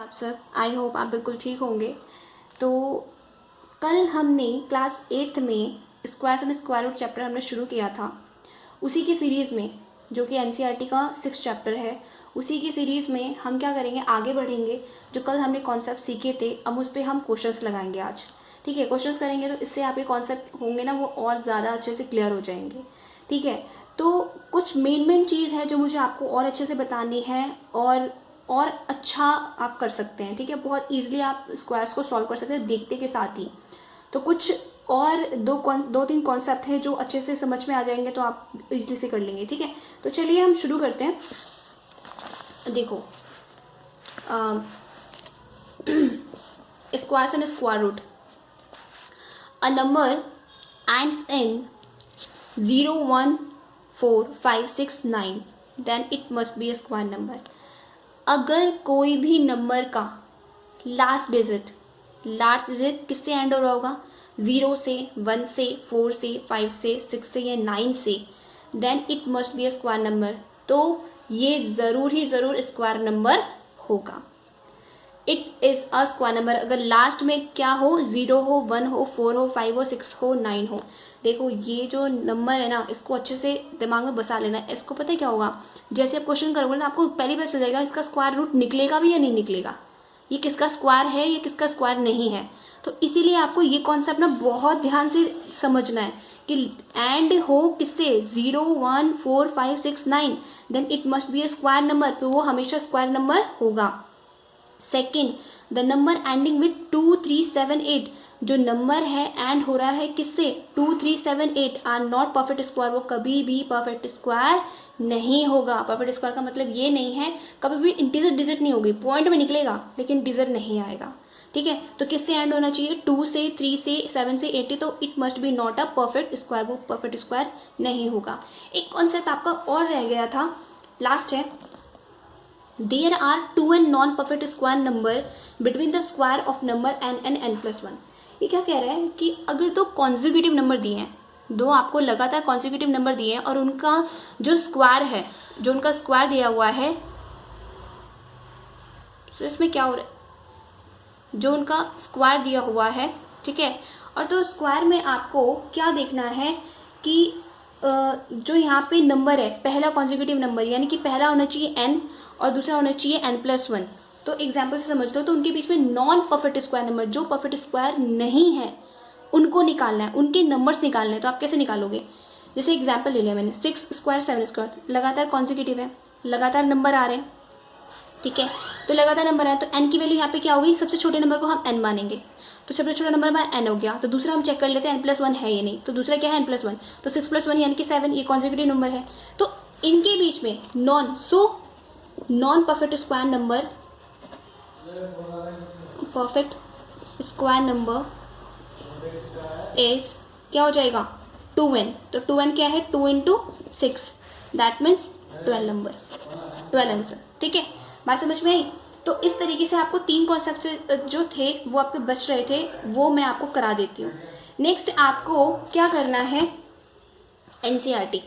आप सब, I hope आप बिल्कुल ठीक होंगे। तो कल हमने क्लास 8th में squares and square root chapter हमने शुरू किया था। उसी की सीरीज़ में, जो कि एनसीईआरटी का 6th चैप्टर है, उसी की सीरीज़ में हम क्या करेंगे, आगे बढ़ेंगे। जो कल हमने कॉन्सेप्ट सीखे थे, अब उस पर हम क्वेश्चंस लगाएंगे आज। ठीक है, क्वेश्चंस करेंगे तो इससे आपके कॉन्सेप्ट होंगे ना, वो और ज़्यादा अच्छे से क्लियर हो जाएंगे। ठीक है, तो कुछ मेन चीज़ है जो मुझे आपको और अच्छे से बतानी है और अच्छा आप कर सकते हैं। ठीक है, बहुत इजीली आप स्क्वायर्स को सॉल्व कर सकते हैं देखते के साथ ही। तो कुछ और दो तीन कॉन्सेप्ट हैं जो अच्छे से समझ में आ जाएंगे, तो आप इजीली से कर लेंगे। ठीक है, तो चलिए हम शुरू करते हैं। देखो, squares and square root. A number ends in 0, 1, 4, 5, 6, 9 then it must be a square number. अगर कोई भी नंबर का लास्ट डिजिट किससे एंड हो रहा होगा, 0 से, 1 से, 4 से, 5 से, 6 से या 9 से, then it must be a square number. तो ये जरूर स्क्वायर नंबर होगा। It is a square number अगर लास्ट में क्या हो, 0 हो, 1 हो, 4 हो, 5 हो, 6 हो, 9 हो। देखो, ये जो नंबर है ना, इसको अच्छे से दिमाग में बसा लेना है। इसको पता है क्या होगा, जैसे आप क्वेश्चन करोगे ना, आपको पहली बार चल जाएगा इसका स्क्वायर रूट निकलेगा भी या नहीं निकलेगा, ये किसका स्क्वायर है, ये किसका स्क्वायर नहीं है। तो इसीलिए आपको ये कॉन्सेप्ट ना बहुत ध्यान से समझना है कि एंड हो किससे, 0, 1, 4, 5, 6, 9 then it must be a square number. तो वो हमेशा स्क्वायर नंबर होगा। Second, the number ending with 2, 3, 7, 8, जो नंबर है एंड हो रहा है किससे, 2, 3, 7, 8 आर नॉट परफेक्ट स्क्वायर। वो कभी भी परफेक्ट स्क्वायर नहीं होगा। परफेक्ट स्क्वायर का मतलब ये नहीं है कभी भी इंटीजर डिजिट नहीं होगी, पॉइंट में निकलेगा लेकिन डिजिट नहीं आएगा। ठीक है, तो किससे एंड होना चाहिए, 2 से, 3 से, 7 से, 8। तो it must B not a perfect square, वो परफेक्ट स्क्वायर नहीं होगा। एक कॉन्सेप्ट आपका और रह गया था, लास्ट है, there are two and non-perfect square number between the square of number n and n+1। ये क्या कह रहा है कि अगर दो कॉन्जिक्यूटिव नंबर दिए हैं, दो आपको लगातार कॉन्जिक्यूटिव नंबर दिए हैं और उनका जो स्क्वायर है, जो उनका स्क्वायर दिया हुआ है, तो इसमें क्या हो रहा है, जो उनका स्क्वायर दिया हुआ है, ठीक है, और तो स्क्वायर में आपको क्या देखना है कि जो यहाँ पे नंबर है, पहला कॉन्जिक्यूटिव नंबर, यानी कि पहला होना चाहिए n और दूसरा होना चाहिए n+1। तो एग्जाम्पल से समझ लो, तो उनके बीच में नॉन परफेक्ट स्क्वायर नंबर, जो परफेक्ट स्क्वायर नहीं है, उनको निकालना है, उनके नंबर्स निकालने हैं। तो आप कैसे निकालोगे, जैसे एग्जाम्पल ले लिया मैंने, 6 स्क्वायर 7 स्क्वायर, लगातार कॉन्जिक्यूटिव है, लगातार नंबर आ रहे हैं। ठीक है, तो लगातार नंबर है, तो n की वैल्यू यहाँ पे क्या होगी, सबसे छोटे नंबर को हम n मानेंगे, तो सबसे छोटा नंबर हमारा n हो गया। तो दूसरा हम चेक कर लेते हैं n+1 है या नहीं, तो दूसरा क्या है n+1, तो 6+1 यानी कि 7, ये कॉन्जिक्यूटिव नंबर है। तो इनके बीच में non perfect square number, perfect square number is क्या हो जाएगा, 2n। तो 2n क्या है, 2 × 6 दैट मीन्स 12 नंबर, 12 आंसर। ठीक है, बात समझ में आई। तो इस तरीके से आपको 3 कॉन्सेप्ट जो थे वो आपके बच रहे थे, वो मैं आपको करा देती हूँ। नेक्स्ट आपको क्या करना है, एनसीईआरटी।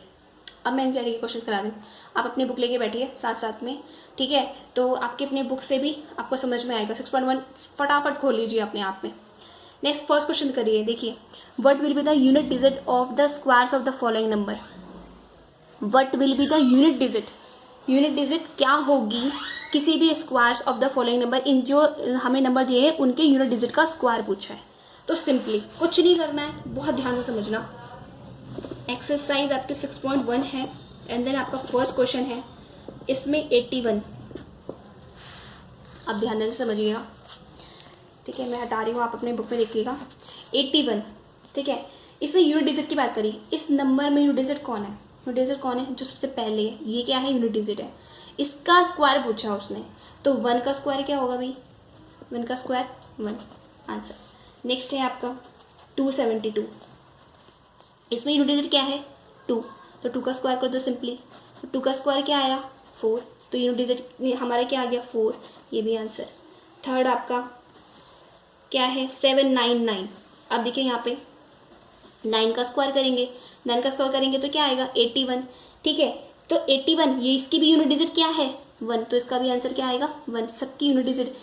अब मैं एनसीईआरटी के क्वेश्चन करा दूँ, आप अपनी बुक लेके बैठिए साथ साथ में। ठीक है, तो आपके अपने बुक से भी आपको समझ में आएगा। 6.1 फटाफट खोल लीजिए अपने आप में। नेक्स्ट फर्स्ट क्वेश्चन करिए, देखिए, what will be the unit digit of the squares of the following number. What will be the unit digit, unit digit क्या होगी किसी भी squares of the following number. इन जो हमें नंबर दिए हैं उनके यूनिट डिजिट का स्क्वायर पूछा है। तो सिंपली कुछ नहीं करना है, बहुत ध्यान से समझना। एक्सरसाइज आपके 6.1 है एंड देन आपका फर्स्ट क्वेश्चन है, इसमें 81। अब ध्यान से समझिएगा। ठीक है, मैं हटा रही हूँ, आप अपने बुक में देखिएगा। 81, ठीक है, इसने यूनिट डिजिट की बात करी। इस नंबर में यूनिट डिजिट कौन है, यूनिट डिजिट कौन है, जो सबसे पहले है, ये क्या है, यूनिट डिजिट है। इसका स्क्वायर पूछा उसने, तो 1 का स्क्वायर क्या होगा भाई, 1 का स्क्वायर 1, आंसर। नेक्स्ट है आपका 272, इसमें यूनिट डिजिट क्या है, 2, तो 2 का स्क्वायर कर दो सिंपली। तो 2 का स्क्वायर क्या आया, 4, तो यूनिट डिजिट हमारा क्या आ गया, 4, ये भी आंसर। थर्ड आपका क्या है, 799। अब देखिए यहाँ पे 9 का स्क्वायर करेंगे, 9 का स्क्वायर करेंगे तो क्या आएगा, 81। ठीक है, तो 81, ये इसकी भी यूनिट डिजिट क्या है, 1, तो इसका भी आंसर क्या आएगा, 1। सबकी यूनिट डिजिट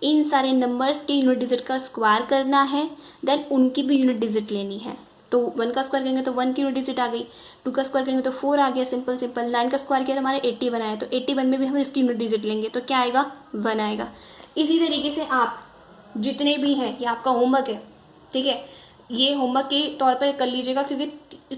इन सारे नंबर्स के यूनिट डिजिट का स्क्वायर करना है, देन उनकी भी यूनिट डिजिट लेनी है। तो 1 का स्क्वायर करेंगे तो 1 की यूनिट डिजिट आ गई, 2 का स्क्वायर करेंगे तो 4 आ गया, सिंपल सिंपल। 9 का स्क्वायर किया तो हमारे 81 आया, तो 81 में भी हम इसकी यूनिट डिजिट लेंगे तो क्या आएगा, 1 आएगा। इसी तरीके से आप जितने भी हैं, ये आपका होमवर्क है, ठीक है, ये होमवर्क के तौर पर कर लीजिएगा, क्योंकि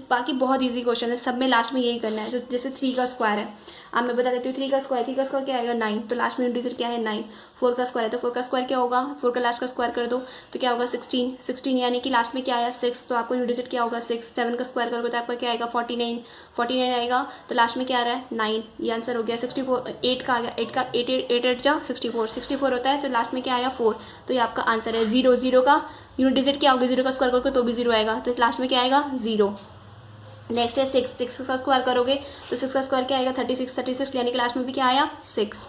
बाकी बहुत इजी क्वेश्चन है, सब में लास्ट में यही करना है। तो जैसे 3 का स्क्वायर है, अब मैं बता देती हूँ 3 का स्क्वायर क्या आएगा 9, तो लास्ट में डिजिट क्या है 9। 4 का स्क्वायर है तो 4 का स्क्वायर क्या होगा, 4 का लास्ट का स्क्वायर कर दो तो क्या होगा 16 यानी कि लास्ट में क्या आया 6, तो आपको डिजिट क्या होगा 6। 7 का स्क्वायर करोगे तो आपका क्या आएगा 49 आएगा, तो लास्ट में क्या आ रहा है 9, ये आंसर हो गया। 64 8 का आ गया, 8 का 8 जा 64 होता है, तो लास्ट में क्या आया 4, तो ये आपका आंसर है। 0 का यूनिट डिजिट क्या होगा, 0 का स्क्वायर करोगे तो भी 0 आएगा, तो लास्ट में क्या आएगा 0। नेक्स्ट है 6 का स्क्वायर करोगे तो 6 का स्क्वायर क्या आएगा 36 यानी कि लास्ट में भी क्या आया 6।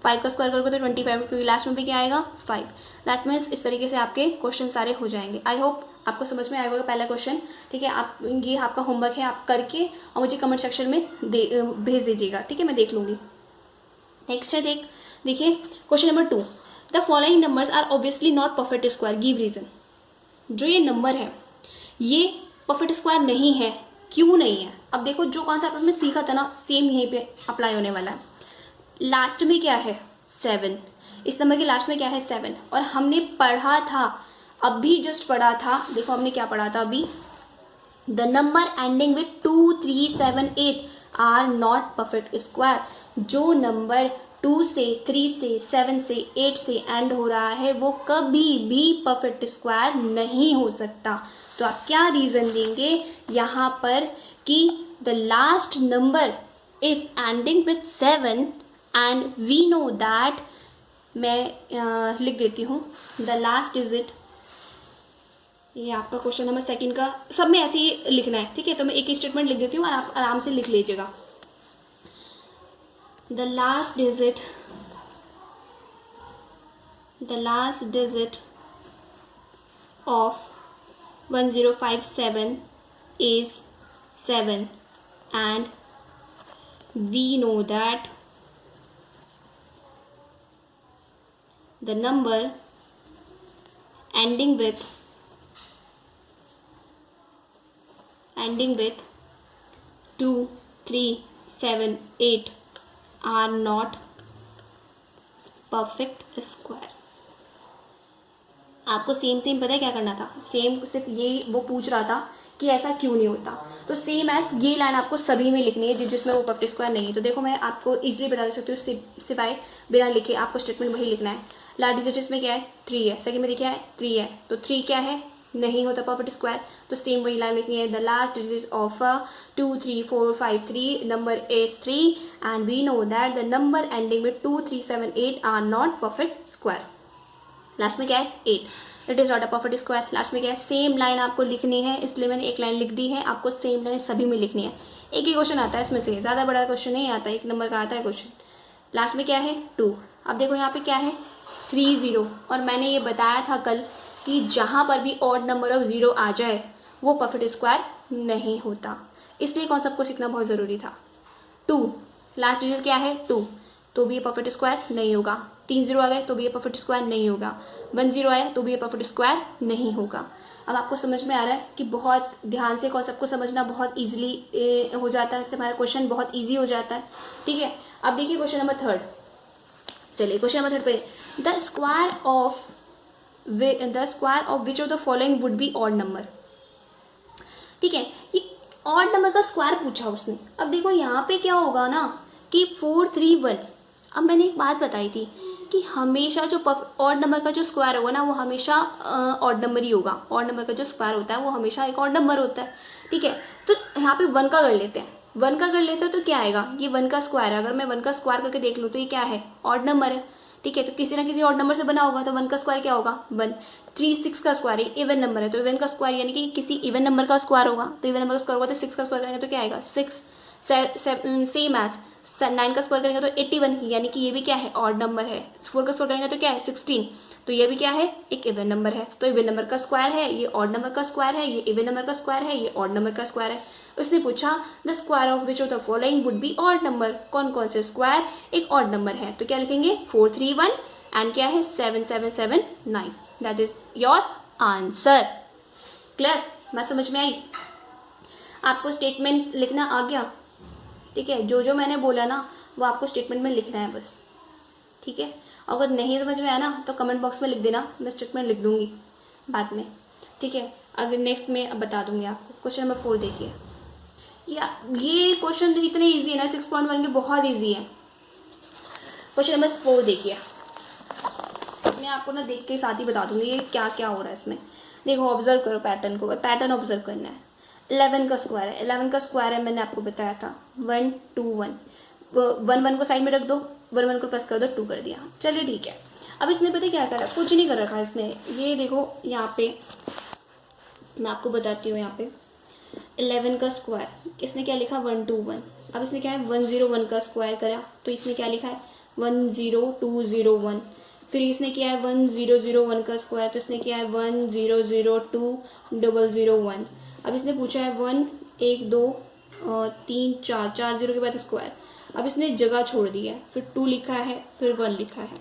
5 का स्क्वायर करोगे तो 25, क्योंकि लास्ट में भी क्या आएगा 5। दैट मीन्स इस तरीके से आपके क्वेश्चन सारे हो जाएंगे। आई होप आपको समझ में आएगा पहला क्वेश्चन, ठीक है। आप ये आपका होमवर्क है, आप करके और मुझे कमेंट सेक्शन में भेज दीजिएगा, ठीक है, मैं देख लूँगी। नेक्स्ट है देखिए question number 2, the following numbers are obviously not perfect square, give reason. जो ये नंबर है ये परफेक्ट स्क्वायर नहीं है, क्यों नहीं है। अब देखो जो कॉन्सेप्ट हमने सीखा था ना, सेम यहीं पे अप्लाई होने वाला है। लास्ट में क्या है 7, इस नंबर के लास्ट में क्या है 7, और हमने पढ़ा था, अभी जस्ट पढ़ा था, देखो हमने क्या पढ़ा था अभी, the number ending with 2, 3, 7, 8 are not perfect square. जो नंबर 2 से 3 से 7 से 8 से एंड हो रहा है वो कभी भी परफेक्ट स्क्वायर नहीं हो सकता। तो आप क्या रीजन देंगे यहाँ पर कि the last number is ending with 7 and we know that, मैं लिख देती हूँ द लास्ट डिजिट, ये आपका क्वेश्चन नंबर 2 का सब में ऐसे ही लिखना है, ठीक है। तो मैं एक स्टेटमेंट लिख देती हूँ और आप आराम से लिख लीजिएगा। The last digit of 1057 is 7 and we know that the number ending with 2, 3, 7, 8 are not perfect square। आपको सेम पता है क्या करना था, सेम सिर्फ ये वो पूछ रहा था कि ऐसा क्यों नहीं होता, तो सेम एज ये लाइन आपको सभी में लिखनी है जिसमें वो परफेक्ट स्क्वायर नहीं है। तो देखो मैं आपको इजीली बता सकती हूँ, सिवाय बिना लिखे आपको स्टेटमेंट वही लिखना है। लास्ट डिजिट इसमें क्या है 3 है, सेकंड में देखिए 3 है, तो 3 क्या है नहीं होता परफेक्ट स्क्वायर, तो सेम वही लाइन लिखनी है। The last digit of 2, 3, 4, 5, 3 number is 3 and we know that the number ending with 2, 3, 7, 8 are not perfect square. Last में क्या है 8, it is not a perfect square. Last में क्या है सेम लाइन आपको लिखनी है, इसलिए मैंने एक लाइन लिख दी है, आपको सेम लाइन सभी में लिखनी है। एक ही क्वेश्चन आता है इसमें से, ज़्यादा बड़ा क्वेश्चन नहीं आता, 1 नंबर का आता है क्वेश्चन। लास्ट में क्या है 2, अब देखो यहाँ पे क्या है 3, 0, और मैंने ये बताया था कल कि जहाँ पर भी ऑड नंबर ऑफ 0 आ जाए वो परफेक्ट स्क्वायर नहीं होता, इसलिए कॉन्सेप्ट को सीखना बहुत ज़रूरी था। 2 लास्ट डिजिट क्या है 2, तो भी ये परफेक्ट स्क्वायर नहीं होगा। 3 0 आ गए तो भी ये परफेक्ट स्क्वायर नहीं होगा। 1 0 आया तो भी ये परफेक्ट स्क्वायर नहीं होगा। अब आपको समझ में आ रहा है कि बहुत ध्यान से कॉन्सेप्ट को समझना बहुत ईजिली हो जाता है, इससे हमारा क्वेश्चन बहुत ईजी हो जाता है, ठीक है। अब देखिए क्वेश्चन नंबर 3, चलिए क्वेश्चन नंबर 3 पे, the square of which of the following would be odd number. ठीक है, ये ऑड नंबर का स्क्वायर पूछा उसने। अब देखो यहाँ पे क्या होगा ना कि 4, 3, 1। अब मैंने एक बात बताई थी कि हमेशा जो ऑड नंबर का जो स्क्वायर होगा ना वो हमेशा ऑड नंबर ही होगा। ऑड नंबर का जो स्क्वायर होता है वो हमेशा एक ऑड नंबर होता है, ठीक है। तो यहाँ पे 1 का कर लेते हैं, 1 का कर लेते हैं तो क्या आएगा, ये 1 का स्क्वायर है। अगर मैं 1 का स्क्वायर करके देख लूँ तो ये क्या है ऑड नंबर है, ठीक है। तो किसी ना किसी ऑड नंबर से बना होगा, तो 1 का स्क्वायर क्या होगा 1। 3, 6 का स्क्वायर है, इवन नंबर है, तो इवन का स्क्वायर यानी कि किसी इवन नंबर का स्क्वायर होगा, तो इवन नंबर का स्क्वायर होगा तो 6 का स्क्वायर करेंगे तो क्या आएगा 6। सेम एज 9 का स्क्वायर करेंगे तो 81, यानी कि ये भी क्या है ऑड नंबर है। 4 का स्क्वायर करेंगे तो क्या है 16, तो ये भी क्या है एक इवन नंबर है। तो इवन नंबर का स्क्वायर है, ये ऑड नंबर का स्क्वायर है, ये इवन नंबर का स्क्वायर है, ये ऑड नंबर का स्क्वायर है। उसने पूछा the square of which of the following would be odd number, कौन कौन से स्क्वायर एक ऑड नंबर है। तो क्या लिखेंगे 4, 3, 1 एंड क्या है 7779, that is your answer. Clear, मैं समझ में आई? आपको स्टेटमेंट लिखना आ गया? ठीक है, जो जो मैंने बोला ना वो आपको स्टेटमेंट में लिखना है बस। ठीक है, अगर नहीं समझ में आया ना तो कमेंट बॉक्स में लिख देना, मैं स्टेटमेंट लिख दूंगी बाद में। ठीक है, अगर नेक्स्ट में अब बता दूंगी आपको। क्वेश्चन नंबर 4 देखिए, या ये क्वेश्चन तो इतने इजी है ना 6.1 के, बहुत इजी है। क्वेश्चन नंबर 4 देखिए, मैं आपको ना देख के साथ ही बता दूंगी ये क्या क्या हो रहा है इसमें। देखो ऑब्जर्व करो पैटर्न को, पैटर्न ऑब्जर्व करना है। 11 का स्क्वायर है, 11 का स्क्वायर है, मैंने आपको बताया था 1 2 1, 1 1 को साइड में रख दो, 1 1 को प्लस कर दो, 2 कर दिया। चलिए ठीक है, अब इसने पता क्या करा, कुछ नहीं कर रखा इसने। ये देखो यहाँ पे मैं आपको बताती हूँ, यहाँ पे 11 का स्क्वायर इसने क्या लिखा 1 2 1। अब इसने क्या है 101 का स्क्वायर करा, तो इसने क्या लिखा है 10201। फिर इसने किया है 1001 का स्क्वायर, तो इसने किया है 1002001। अब इसने पूछा है 1 1 2 3 4, 4 0 के बाद स्क्वायर। अब इसने जगह छोड़ दी है, फिर 2 लिखा है, फिर 1 लिखा है।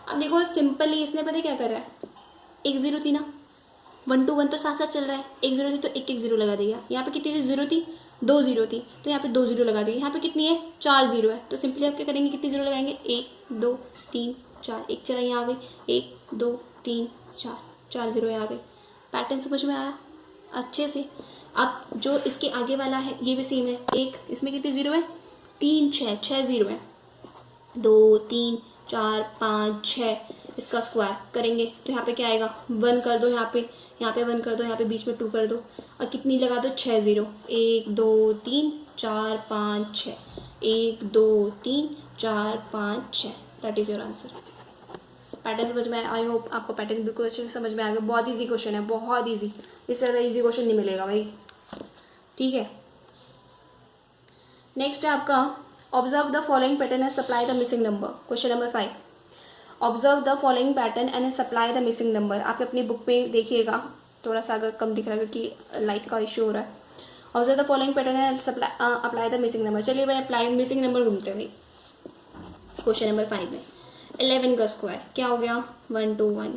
अब देखो सिंपली इसने पता क्या करा है, 1 0 थी ना, 1 2 1 तो साथ साथ चल रहा है, 1 0 थी तो 1 1 0 लगा दिया। यहाँ पे कितनी 0 थी, 2 0 थी, तो यहाँ पे 2 0 लगा दिया। यहाँ पे कितनी है 4 0 है, तो सिंपली आप क्या करेंगे, कितनी 0 लगाएंगे 1 2 3 4, एक चला यहाँ आ गई, 1 2 3 4, 4 0 यहाँ आ गई। पैटर्न समझ में आया अच्छे से? अब जो इसके आगे वाला है ये भी सेम है, एक इसमें कितनी 0 है 3 6, 6 0 है, 2 3 4 5 6, इसका स्क्वायर करेंगे तो यहाँ पे क्या आएगा 1 कर दो, यहाँ पे 1 कर दो, यहाँ पे बीच में 2 कर दो, और कितनी लगा दो 6 0, 1 2 3 4 5 6, 1 2 3 4 5 6, that is your answer. Pattern समझ में आया? आई होप आपको पैटर्न बिल्कुल अच्छे से समझ में आ गया। बहुत इजी क्वेश्चन है, बहुत इजी, इससे ज़्यादा इजी क्वेश्चन नहीं मिलेगा भाई। ठीक है, नेक्स्ट है आपका observe the following pattern and supply the missing number. Question number 5, observe the following pattern and supply the missing number. आप अपनी बुक पे देखिएगा, थोड़ा सा अगर कम दिख रहा है क्योंकि लाइट का इश्यू हो रहा है। Observe the following pattern and supply apply the missing number. चलिए भाई अप्लाई मिसिंग नंबर घूमते हैं भाई। क्वेश्चन नंबर 5 में 11 का स्क्वायर क्या हो गया 1 2 1,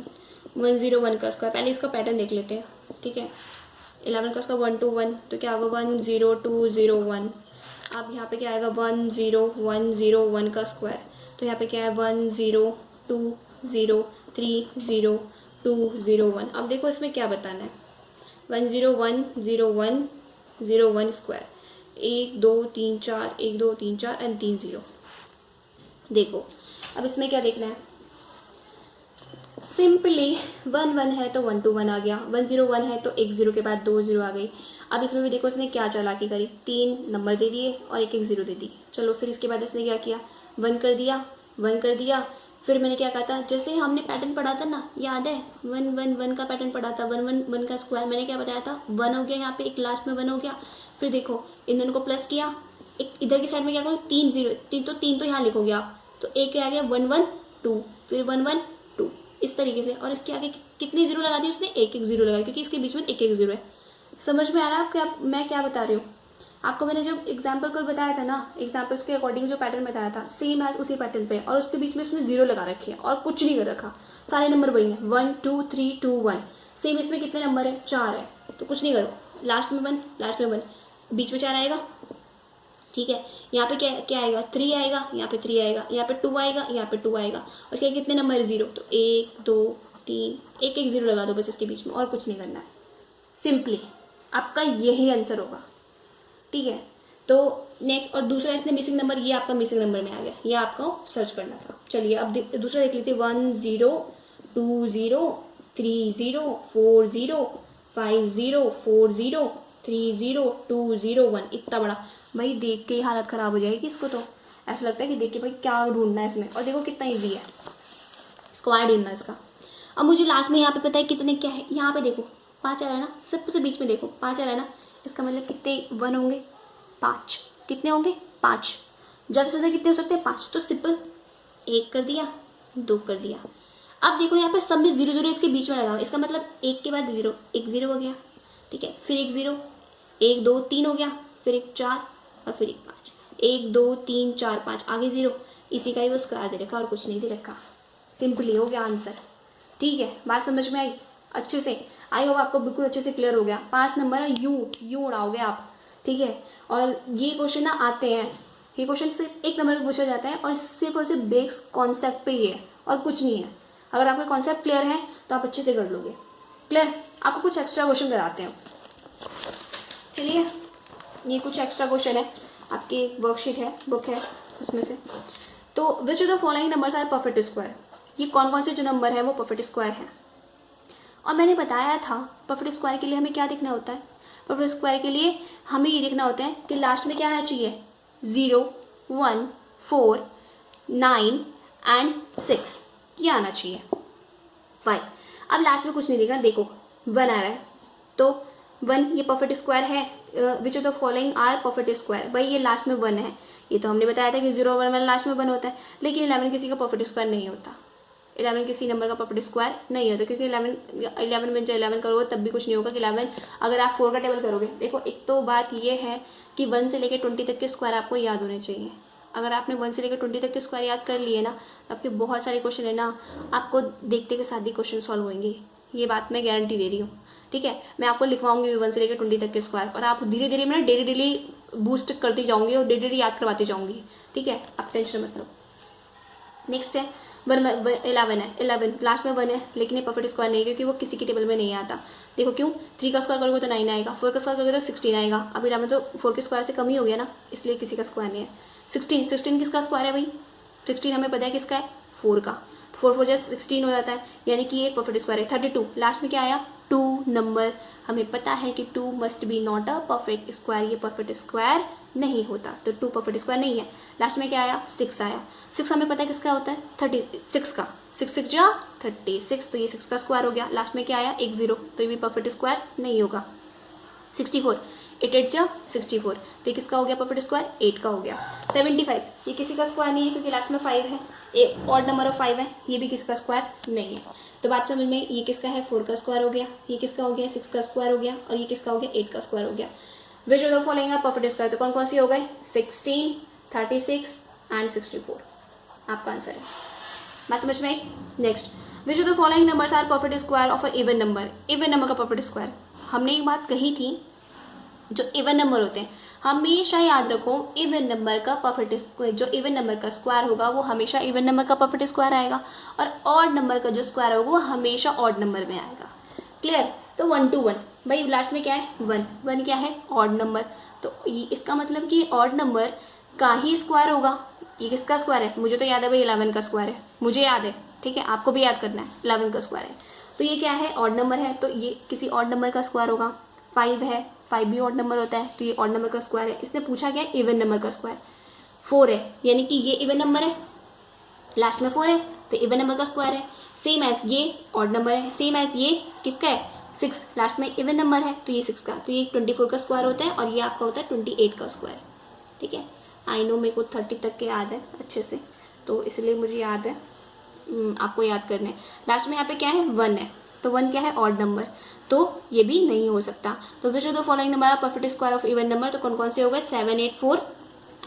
101 का स्क्वायर, पहले इसका पैटर्न देख लेते हैं। ठीक है, 11 का स्क्वायर 1 2 1, तो क्या होगा 10201। अब यहाँ पे क्या आएगा 10101 का स्क्वायर, तो यहाँ पे क्या है 102030201। अब देखो इसमें क्या बताना है, 1010101 स्क्वायर, 1 2 3 4, 1 2 3 4 एंड 3 0। देखो अब इसमें क्या देखना है, सिंपली 1 1 है तो 1 2 1 आ गया, 101 है तो 1 0 के बाद 2 0 आ गई। अब इसमें भी देखो इसने क्या चालाकी करी, 3 नंबर दे दिए और 1 1 0 दे दी। चलो फिर इसके बाद इसने क्या किया 1 कर दिया, 1 कर दिया। फिर मैंने क्या कहा था, जैसे हमने पैटर्न पढ़ा था ना, याद है 1 1 1 का पैटर्न पढ़ा था, 1 1 1 का स्क्वायर मैंने क्या बताया था, 1 हो गया, यहाँ पे एक लास्ट में 1 हो गया। फिर देखो इन दोनों को प्लस किया, एक इधर की साइड में क्या करो 3 0, 3 तो यहाँ लिखोगे आप, तो एक आ गया 1 1 2, फिर 1 1 2 इस तरीके से। और इसके आगे कितनी 0 लगा दी उसने, 1 1 0 लगा, क्योंकि इसके बीच में 1 1 0 है। समझ में आ रहा है आपको मैं क्या बता रही हूँ? आपको मैंने जब एग्जाम्पल कल बताया था ना, एग्जाम्पल्स के अकॉर्डिंग जो पैटर्न बताया था सेम एज उसी पैटर्न पे, और उसके बीच में उसने 0 लगा रखी है और कुछ नहीं कर रखा, सारे नंबर वही हैं 1 2 3 2 1। सेम इसमें कितने नंबर है 4 है, तो कुछ नहीं करो, लास्ट में 1 लास्ट में 1, बीच में 4 आएगा। ठीक है, यहाँ पे क्या आएगा 3 आएगा, यहाँ पे 3 आएगा, यहाँ पे 2 आएगा, यहाँ पे 2 आएगा, और इसके कितने नंबर है 0, तो 1 2 3, 1 1 0 लगा दो बस इसके बीच में, और कुछ नहीं करना है। सिंपली आपका यही आंसर होगा। ठीक है, तो नेक्स्ट और दूसरा इसने मिसिंग नंबर, ये आपका मिसिंग नंबर में आ गया, ये आपको सर्च करना था। चलिए अब दूसरा देख लेते हैं, 1 0 2 0 3 0 4 0 5 0 4 0 3 0 2 0 1। इतना बड़ा भाई देख के ही हालत खराब हो जाएगी इसको, तो ऐसा लगता है कि देख के भाई क्या ढूंढना है इसमें। और देखो कितना इजी है स्क्वायर ढूंढना इसका। अब मुझे लास्ट में यहाँ पे पता है कितने क्या है, यहाँ पे देखो 5 आ रहा है ना, सबसे बीच में देखो 5 आ रहा है ना, इसका मतलब कितने 1 होंगे 5, कितने होंगे 5, ज़्यादा से ज़्यादा कितने हो सकते हैं 5। तो सिंपल 1 कर दिया 2 कर दिया। अब देखो यहाँ पे सब में 0 0 इसके बीच में लगा हुआ, इसका मतलब 1 के बाद 0, 1 0 हो गया। ठीक है, फिर 1 0, 1 2 3 हो गया, फिर 1 4 और फिर 1 5, 1 2 3 4 5 आगे 0, इसी का ही वो स्क्वायर दे रखा और कुछ नहीं दे रखा। सिंपली हो गया आंसर। ठीक है, बात समझ में आई अच्छे से? आई होप आपको बिल्कुल अच्छे से क्लियर हो गया। 5 नंबर है, यू उड़ाओगे आप। ठीक है, और ये क्वेश्चन ना आते हैं, ये क्वेश्चन सिर्फ 1 नंबर में पूछा जाता है और सिर्फ बेस कॉन्सेप्ट पे ही है और कुछ नहीं है। अगर आपका कॉन्सेप्ट क्लियर है तो आप अच्छे से कर लोगे। क्लियर? आपको कुछ एक्स्ट्रा क्वेश्चन कराते हैं। चलिए, ये कुछ एक्स्ट्रा क्वेश्चन है, आपकी वर्कशीट है, बुक है उसमें से। तो which of the following numbers are perfect square? ये कौन कौन से जो नंबर है वो परफेक्ट स्क्वायर है। और मैंने बताया था परफेक्ट स्क्वायर के लिए हमें क्या देखना होता है। परफेक्ट स्क्वायर के लिए हमें ये देखना होता है कि लास्ट में क्या आना चाहिए, 0, 1, 4, 9 एंड 6, ये आना चाहिए 5। अब लास्ट में कुछ नहीं देखना, देखो 1 आ रहा है तो 1 ये परफेक्ट स्क्वायर है। Which of the following are perfect square, भाई ये लास्ट में 1 है। ये तो हमने बताया था कि 0 1 1 लास्ट में 1 होता है, लेकिन 11 किसी का परफेक्ट स्क्वायर नहीं होता। 11 किसी नंबर का परफेक्ट स्क्वायर नहीं होता, क्योंकि 11 में जब 11 करोगे तब भी कुछ नहीं होगा कि 11। अगर आप 4 का टेबल करोगे, देखो एक तो बात ये है कि 1 से लेकर 20 तक के स्क्वायर आपको याद होने चाहिए। अगर आपने 1 से लेकर 20 तक के स्क्वायर याद कर लिए ना, तो आपके बहुत सारे क्वेश्चन है ना, आपको देखते के साथ ही क्वेश्चन सॉल्व होंगे। ये बात मैं गारंटी दे रही हूँ। ठीक है, मैं आपको लिखवाऊंगी 1 से लेकर 20 तक के स्क्वायर, और आप धीरे धीरे मैं डेली बूस्ट करती जाऊंगी और डेली याद करवाती जाऊंगी। ठीक है, आप टेंशन मत लो। नेक्स्ट है 11 है, 11 लास्ट में 1 है, लेकिन ये परफेक्ट स्क्वायर नहीं है क्योंकि वो किसी के टेबल में नहीं आता। देखो क्यों, 3 का स्क्वायर करोगे तो 9 आएगा, 4 का स्क्वायर करोगे तो 16 आएगा। अब 11 तो 4 के स्क्वायर से कम ही हो गया ना, इसलिए किसी का स्क्वायर नहीं है। 16 किसका स्क्वायर है भाई? 16 हमें पता है किसका है, 4 का। तो 4 4 जैसे 16 हो जाता है, यानी कि ये परफेक्ट स्क्वायर है। 32 लास्ट में क्या आया, 2 नंबर। हमें पता है कि 2 must be not a perfect square, ये परफेक्ट स्क्वायर नहीं होता, तो 2 परफेक्ट स्क्वायर नहीं है। लास्ट में क्या आया, 6 आया। 6 हमें पता है किसका होता है, 36 का। 6 6 जा 36, तो ये 6 का स्क्वायर हो गया। लास्ट में क्या आया, 1 0, तो ये भी परफेक्ट स्क्वायर नहीं होगा। 64 8 8 जा 64, तो ये किसका हो गया परफेक्ट स्क्वायर, 8 का हो गया। 75 ये किसी का स्क्वायर नहीं है क्योंकि लास्ट में 5 है, एक ऑड नंबर ऑफ 5 है, ये भी किसका स्क्वायर नहीं है। तो बात समझ में, ये किसका है, 4 का स्क्वायर हो गया, ये किसका हो गया, 6 का स्क्वायर हो गया, और ये किसका हो गया, 8 का स्क्वायर हो गया। Which of the following are perfect square, तो कौन कौन सी हो गए, 16, 36 एंड 64 आपका आंसर है। बात समझ में आई। Next, which of the following numbers are perfect square of a even number, even number का परफेक्ट स्क्वायर। हमने एक बात कही थी, जो इवन नंबर होते हैं हमेशा याद रखो, इवन नंबर का परफेक्ट स्क्वायर, जो इवन नंबर का स्क्वायर होगा वो हमेशा इवन नंबर का परफेक्ट स्क्वायर आएगा, और ऑड नंबर का जो स्क्वायर होगा वो हमेशा ऑड नंबर में आएगा। क्लियर? तो 1 to 1, भाई लास्ट में क्या है, 1 1 क्या है, ऑड नंबर। तो इसका मतलब कि ऑड नंबर का ही स्क्वायर होगा। ये किसका स्क्वायर है, मुझे तो याद है भाई 11 का स्क्वायर है, मुझे याद है। ठीक है, आपको भी याद करना है, 11 का स्क्वायर है। तो ये क्या है, ऑड नंबर है, तो ये किसी ऑड नंबर का स्क्वायर होगा। 5 है, 5 भी ऑड नंबर होता है, तो ये ऑड नंबर का स्क्वायर है। इसने पूछा क्या, इवन नंबर का स्क्वायर। 4 है, यानी कि ये इवन नंबर है, लास्ट में 4 है, तो इवन नंबर का स्क्वायर है। सेम एज ये ऑड नंबर है, सेम एज ये किसका है, 6, लास्ट में इवन नंबर है, तो ये 6 का, तो ये 24 का स्क्वायर होता है, और ये आपका होता है 28 का स्क्वायर। ठीक है, आई नो मेरे को 30 तक के याद है अच्छे से, तो इसलिए मुझे याद है, आपको याद करना है। लास्ट में यहाँ पे क्या है, 1 है, तो 1 क्या है, ऑड नंबर, तो ये भी नहीं हो सकता। तो which of the following number are perfect square of even number, तो कौन कौन से हो गए, 7 8 4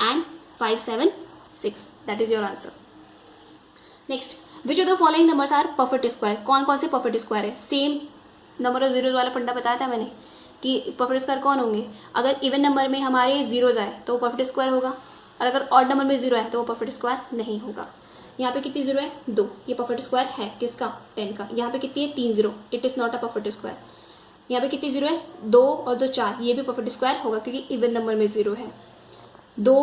and 5 7 6, that is your answer. Next, which of the following numbers are perfect square, कौन कौन से परफेक्ट स्क्वायर है। सेम नंबर ऑफ जीरोज वाला फंडा बताया था मैंने कि परफेक्ट स्क्वायर कौन होंगे, अगर इवन नंबर में हमारे जीरोज आए तो वो परफेक्ट स्क्वायर होगा, और अगर ऑड नंबर में 0 है तो वो परफेक्ट स्क्वायर नहीं होगा। यहाँ पे कितनी 0 है, 2, ये परफेक्ट स्क्वायर है किसका, 10 का। यहाँ पे कितनी है, 3 0, it is not a perfect square. यहाँ पे कितनी 0 है, 2 और 2 4, ये भी परफेक्ट स्क्वायर होगा क्योंकि इवन नंबर में 0 है। 2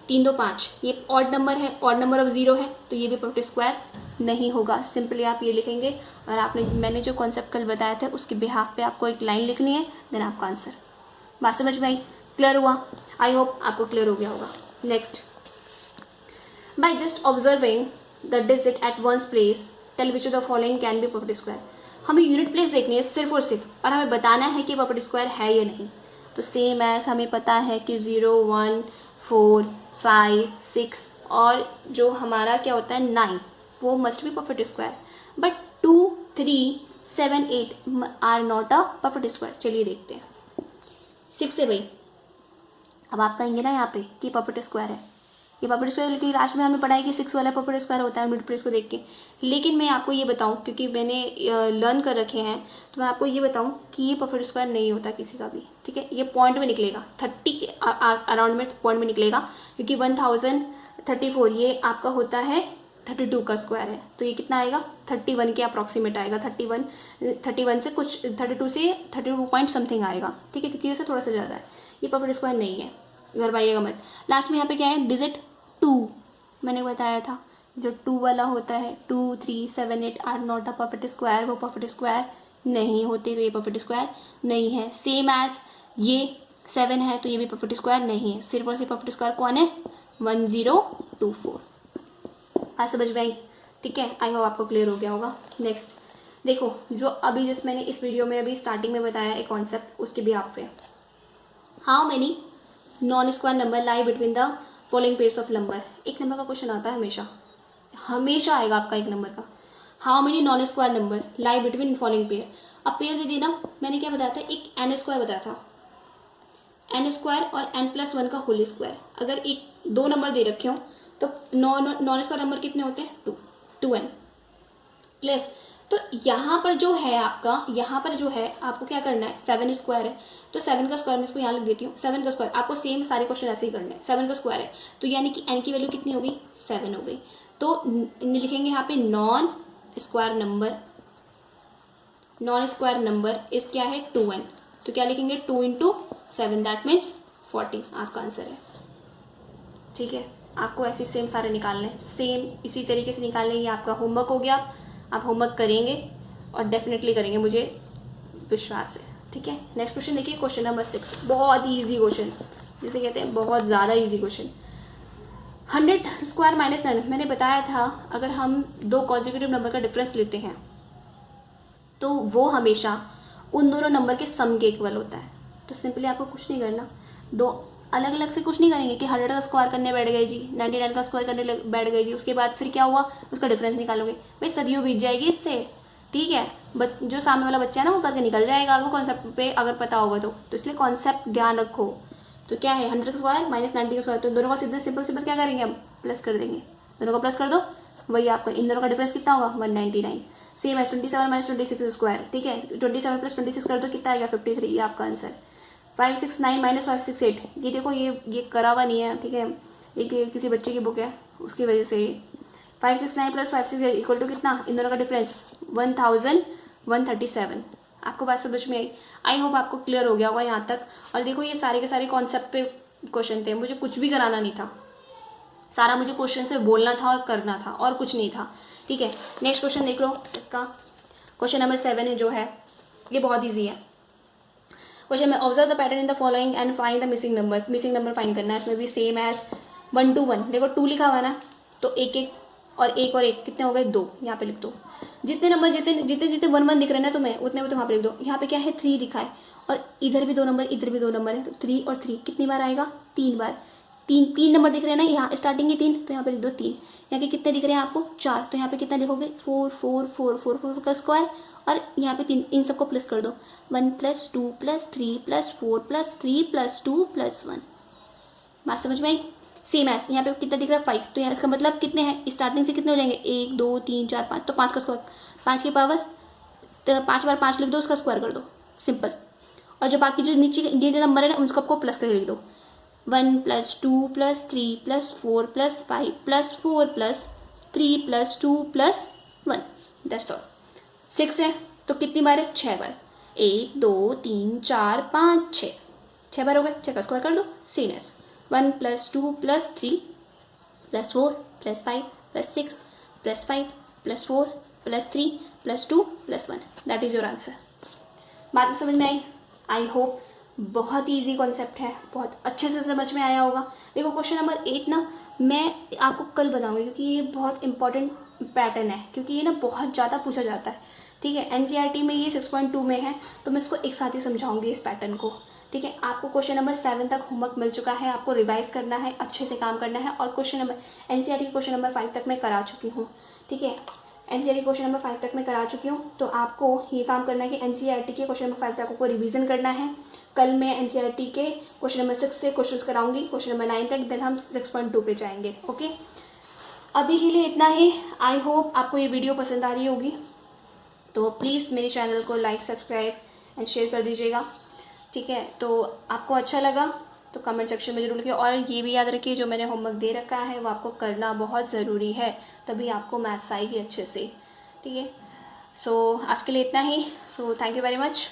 3 2 5, ये ऑड नंबर है, ऑड नंबर ऑफ 0 है, तो ये भी परफेक्ट स्क्वायर नहीं होगा। सिंपली आप ये लिखेंगे, और आपने मैंने जो कॉन्सेप्ट कल बताया था उसके बिहाफ पे आपको एक लाइन लिखनी है, देन आपका आंसर। बात समझ में आई, क्लियर हुआ? आई होप आपको क्लियर हो गया होगा। Next, by just observing the digit at once place tell which of the following can be perfect square. हमें यूनिट प्लेस देखनी है सिर्फ और सिर्फ, और हमें बताना है कि परफेक्ट स्क्वायर है या नहीं। तो सेम एज हमें पता है कि 0 1 4 5 6 और जो हमारा क्या होता है 9, वो must be perfect square, but 2 3 7 8 are not a perfect square. चलिए देखते हैं 6 है भाई, अब आप कहेंगे ना यहाँ पे कि परफेक्ट स्क्वायर है, ये परपेंडिकुलर स्क्वायर की लास्ट में हमने पढ़ा है कि 6 वाला परपेंडिकुलर स्क्वायर होता है मिड प्लेस को देख के। लेकिन मैं आपको ये बताऊं, क्योंकि मैंने लर्न कर रखे हैं, तो मैं आपको ये बताऊं कि ये परपेंडिकुलर स्क्वायर नहीं होता किसी का भी, ठीक है। ये पॉइंट में निकलेगा, 30 के अराउंड में पॉइंट में निकलेगा, क्योंकि 1034 ये आपका होता है 32 का स्क्वायर है, तो ये कितना आएगा 31 के अप्रॉक्सीमेट आएगा। 31 से कुछ 32 से 32 पॉइंट समथिंग आएगा, ठीक है, क्योंकि इससे थोड़ा सा ज़्यादा है। ये परफेक्ट स्क्वायर नहीं है, घबराइएगा मत। लास्ट में यहाँ पे क्या है, डिजिट 2 मैंने बताया था, जो 2 वाला होता है 2, 3, 7, 8 are not a perfect square, वो परफेक्ट स्क्वायर नहीं होते, तो ये परफेक्ट स्क्वायर नहीं है। सेम एज ये 7 है, तो ये भी परफेक्ट स्क्वायर नहीं है। सिर्फ और सिर्फ परफेक्ट स्क्वायर कौन है, 1024। आज समझ में आई, ठीक है। आई होप आपको क्लियर हो गया होगा। नेक्स्ट देखो, जो अभी जिस मैंने इस वीडियो में अभी स्टार्टिंग में बताया एक कॉन्सेप्ट, उसके भी आप पे, how many non square number lie between the following pairs of number. एक नंबर का क्वेश्चन आता है हमेशा, हमेशा आएगा आपका एक नंबर का, how many non square number lie between following pair. अब पेयर दे देना, मैंने क्या बताया था, एक n स्क्वायर बताया था, n स्क्वायर और n+1 का होल स्क्वायर। अगर एक 2 नंबर दे रखे हो तो नॉन स्क्वायर नंबर कितने होते हैं, 2n, क्लियर। तो यहाँ पर जो है आपका, यहाँ पर जो है आपको क्या करना है, 7 स्क्वायर है, तो 7 का स्क्वायर मैं इसको यहाँ लिख देती हूँ। 7 का स्क्वायर आपको सेम सारे क्वेश्चन ऐसे ही करने हैं। 7 का स्क्वायर है, तो यानी कि n की वैल्यू कितनी हो गई, 7 हो गई। तो लिखेंगे यहाँ पे नॉन स्क्वायर नंबर इस क्या है 2n, तो क्या लिखेंगे 2 × 7 दैट मीन्स 40 आपका आंसर है, ठीक है। आपको ऐसे सेम सारे निकालने हैं, सेम इसी तरीके से निकालने। ये आपका होमवर्क हो गया, आप होमवर्क करेंगे और डेफिनेटली करेंगे, मुझे विश्वास है, ठीक है। नेक्स्ट क्वेश्चन देखिए, क्वेश्चन नंबर 6, बहुत ही ईजी क्वेश्चन, जिसे कहते हैं बहुत ज़्यादा ईजी क्वेश्चन। 100 स्क्वायर माइनस 9, मैंने बताया था अगर हम 2 कॉन्जिक्यूटिव नंबर का डिफरेंस लेते हैं तो वो हमेशा उन दोनों नंबर के सम के इक्वल होता है। तो सिंपली आपको कुछ नहीं करना, 2 अलग अलग से कुछ नहीं करेंगे कि 100 का स्क्वायर करने बैठ गए जी, 99 का स्क्वायर करने बैठ गए जी, उसके बाद फिर क्या हुआ, उसका डिफरेंस निकालोगे। भाई सदियों बीत जाएगी इससे, ठीक है। जो सामने वाला बच्चा है ना वो करके निकल जाएगा, वो कॉन्सेप्ट पे अगर पता होगा तो इसलिए कॉन्सेप्ट ध्यान रखो। तो क्या है 100 का स्क्वायर माइनस 90 का स्क्वायर, तो दोनों का सीधे सिंपल सिंपल क्या करेंगे हम, प्लस कर देंगे। दोनों का प्लस कर दो, वही आपका इन दोनों का डिफरेंस कितना होगा 199। सेम है 27 माइनस 26 स्क्वायर, ठीक है। 27 + 26 कर दो, कितना आएगा 53, ये आपका आंसर। 569 माइनस 568, ये देखो ये करा हुआ नहीं है, ठीक है, ये किसी बच्चे की बुक है उसकी वजह से। 569 + 568 इक्वल टू कितना, इन दोनों का डिफरेंस 1137। आपको बात समझ में आई? आई होप आपको क्लियर हो गया होगा यहाँ तक। और देखो ये सारे के सारे कॉन्सेप्ट पे क्वेश्चन थे, मुझे कुछ भी कराना नहीं था, सारा मुझे क्वेश्चन से बोलना था और करना था और कुछ नहीं था, ठीक है। नेक्स्ट क्वेश्चन देख लो, इसका क्वेश्चन नंबर 7 है जो है, ये बहुत ईजी है क्वेश्चन में। Observe the pattern in the following and find the missing number. Missing number find करना है, इसमें भी सेम एज 1 to 1। देखो 2 लिखा हुआ है ना, तो एक और एक कितने हो गए 2, यहाँ पे लिख दो। जितने नंबर जितने 1 1 दिख रहे हैं ना तुम्हें, उतने वहाँ पे लिख दो। यहाँ पे क्या है 3 दिखा है, और इधर भी 2 नंबर, इधर भी 2 नंबर है, तो 3 और 3 कितनी बार आएगा, 3 बार। तीन नंबर दिख रहे हैं ना, यहाँ स्टार्टिंग के 3, तो यहाँ पे लिख दो 3। यहाँ के कितने दिख रहे हैं आपको 4, तो यहाँ पे कितना लिखोगे 4 4 4 4 4 का स्क्वायर, और यहाँ पे 3, इन सबको प्लस कर दो। 1 + 2 + 3 + 4 + 3 + 2 + 1। बात समझ में आई? सेम एस यहाँ पे कितना दिख रहा है 5, तो यहाँ इसका मतलब कितने हैं, स्टार्टिंग से कितने हो जाएंगे 1 2 3 4 5, तो 5 का स्क्वायर, 5 की पावर, तो 5 बार 5 लिख दो, उसका स्क्वायर कर दो, सिंपल। और जो बाकी जो नीचे नंबर है ना, उनको आपको प्लस करके लिख दो। 1 + 2 + 3 + 4 + 5 + 4 + 3 + 2 + 1, दैट्स ऑल। 6 है तो कितनी बार है, 6 बार। 1 2 3 4 5 6 बार हो गए, 6 का स्क्वायर कर दो। Same S 1 + 2 + 3 + 4 + 5 + 6 + 5 + 4 + 3 + 2 + 1, that is your answer. बात में समझ में आई? आई होप बहुत ही ईजी कॉन्सेप्ट है, बहुत अच्छे से समझ में आया होगा। देखो क्वेश्चन नंबर 8 ना मैं आपको कल बताऊंगी, क्योंकि ये बहुत इंपॉर्टेंट पैटर्न है, क्योंकि ये ना बहुत ज़्यादा पूछा जाता है, ठीक है। एनसीईआरटी में ये 6.2 में है, तो मैं इसको एक साथ ही समझाऊंगी इस पैटर्न को, ठीक है। आपको क्वेश्चन नंबर 7 तक होमवर्क मिल चुका है, आपको रिवाइज करना है, अच्छे से काम करना है। और क्वेश्चन नंबर एनसीईआरटी के क्वेश्चन नंबर 5 तक मैं करा चुकी हूँ, ठीक है। एनसीईआरटी क्वेश्चन नंबर 5 तक मैं करा चुकी हूँ। तो आपको ये काम करना है कि एनसीईआरटी के क्वेश्चन नंबर 5 तक आपको रिवीजन करना है। कल मैं एनसीईआरटी के क्वेश्चन नंबर 6 से क्वेश्चंस कराऊंगी, क्वेश्चन नंबर 9 तक, देन हम 6.2 पे जाएंगे। ओके, अभी के लिए इतना ही। आई होप आपको ये वीडियो पसंद आ रही होगी। तो प्लीज़ मेरे चैनल को लाइक, सब्सक्राइब एंड शेयर कर दीजिएगा। ठीक है, तो आपको अच्छा लगा तो कमेंट सेक्शन में जरूर लिखिए। और ये भी याद रखिए, जो मैंने होमवर्क दे रखा है वो आपको करना बहुत ज़रूरी है, तभी आपको मैथ्स आएगी अच्छे से। ठीक है, सो आज के लिए इतना ही। So thank you very much.